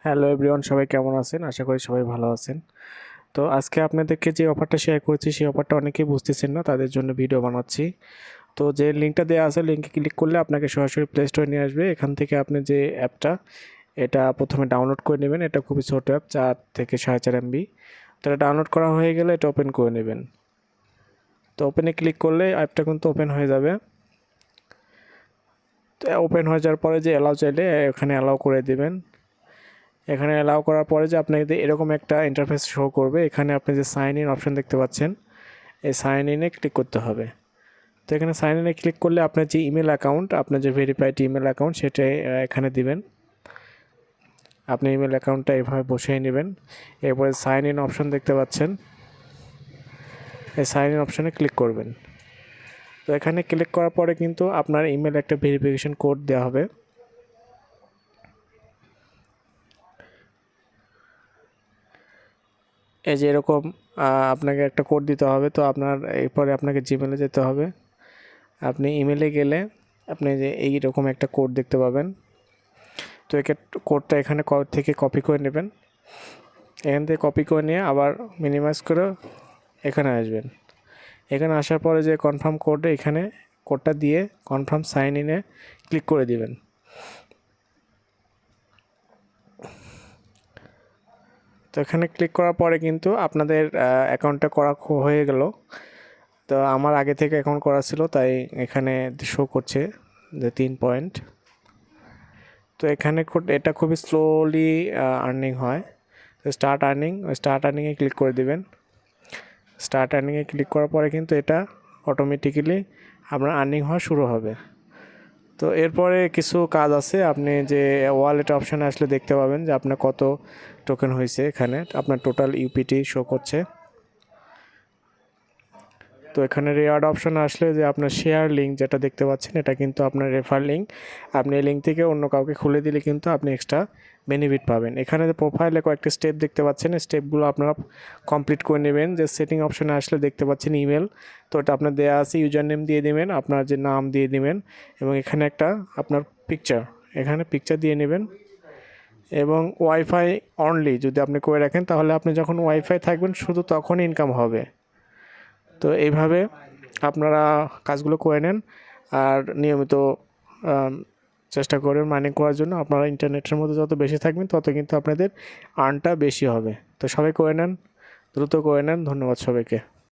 Hello everyone, সবাই কেমন আছেন? আশা করি সবাই ভালো আছেন। তো আজকে আপনাদেরকে যে অফারটা শেয়ার করেছি সেই অফারটা অনেকেই বুঝতেছেন না, তাদের জন্য ভিডিও বানাচ্ছি। তো যে লিঙ্কটা দেওয়া আছে লিঙ্কে ক্লিক করলে আপনাকে সরাসরি প্লে স্টোরে নিয়ে আসবে। এখান থেকে আপনি যে অ্যাপটা এটা প্রথমে ডাউনলোড করে নেবেন। এটা খুবই ছোটো অ্যাপ, 4 থেকে 4.5 MB। তো এটা ডাউনলোড করা হয়ে গেলে এটা ওপেন করে নেবেন। তো ওপেনে ক্লিক করলে অ্যাপটা কিন্তু ওপেন হয়ে যাবে। তো ওপেন হয়ে যাওয়ার পরে যে অ্যালাউ চাইলে এখানে অ্যালাউ করে দিবেন। এখানে অ্যালাউ করার পরে যে আপনাকে এরকম একটা ইন্টারফেস শো করবে। এখানে আপনি যে সাইন ইন অপশন দেখতে পাচ্ছেন, এই সাইন ইনে ক্লিক করতে হবে। তো এখানে সাইন ইনে ক্লিক করলে আপনার যে ইমেল অ্যাকাউন্ট, আপনার যে ভেরিফাইড ইমেল অ্যাকাউন্ট সেটা এখানে দিবেন। আপনি ইমেল অ্যাকাউন্টটা এভাবে বসিয়ে নেবেন। এরপরে সাইন ইন অপশন দেখতে পাচ্ছেন, এই সাইন ইন অপশনে ক্লিক করবেন। তো এখানে ক্লিক করার পরে কিন্তু আপনার ইমেল একটা ভেরিফিকেশন কোড দেওয়া হবে। এই যে এরকম আপনাকে একটা কোড দিতে হবে। তো আপনার এরপরে আপনাকে জিমেলে যেতে হবে। আপনি ইমেলে গেলে আপনি যে এইরকম একটা কোড দেখতে পাবেন। তো এই কোডটা এখানে থেকে কপি করে নেবেন। এখান থেকে কপি করে নিয়ে আবার মিনিমাইজ করে এখানে আসবেন। এখানে আসার পরে যে কনফার্ম কোড, এখানে কোডটা দিয়ে কনফার্ম সাইন ইনে ক্লিক করে দিবেন। তো এখানে ক্লিক করার পরে কিন্তু আপনাদের অ্যাকাউন্টটা করা হয়ে গেল। তো আমার আগে থেকে অ্যাকাউন্ট করা ছিল, তাই এখানে শো করছে যে 3 পয়েন্ট। তো এখানে এটা খুবই স্লোলি আর্নিং হয়। তো স্টার্ট আর্নিংয়ে ক্লিক করে দিবেন। স্টার্ট আর্নিংয়ে ক্লিক করার পরে কিন্তু এটা অটোমেটিক্যালি আপনার আর্নিং হওয়া শুরু হবে। তো এরপরে কিছু কাজ আছে, আপনি যে ওয়ালেট অপশানে আসলে দেখতে পাবেন যে আপনার কত টোকেন হয়েছে। এখানে আপনার টোটাল ইউপিটি শো করছে। তো এখানে রেওয়ার্ড অপশানে আসলে যে আপনার শেয়ার লিঙ্ক যেটা দেখতে পাচ্ছেন, এটা কিন্তু আপনার রেফার লিঙ্ক। আপনি এই লিঙ্ক থেকে অন্য কাউকে খুলে দিলে কিন্তু আপনি এক্সট্রা বেনিফিট পাবেন। এখানে যে প্রোফাইলে কয়েকটি স্টেপ দেখতে পাচ্ছেন, এই স্টেপগুলো আপনারা কমপ্লিট করে নেবেন। যে সেটিং অপশানে আসলে দেখতে পাচ্ছেন ইমেল, তো এটা আপনার দেওয়া আছে, ইউজার নেম দিয়ে দেবেন, আপনার যে নাম দিয়ে দিবেন, এবং এখানে একটা আপনার এখানে পিকচার দিয়ে নেবেন। এবং ওয়াইফাই অনলি যদি আপনি করে রাখেন, তাহলে আপনি যখন ওয়াইফাই থাকবেন শুধু তখন ইনকাম হবে। তো এইভাবে আপনারা কাজগুলো করে নেন আর নিয়মিত চেষ্টা করবেন মাইনিং করার জন্য। আপনারা ইন্টারনেটের মধ্যে যত বেশি থাকবেন তত কিন্তু আপনাদের আর্নটা বেশি হবে। তো সবাই করে নেন, দ্রুত করে নেন। ধন্যবাদ সবাইকে।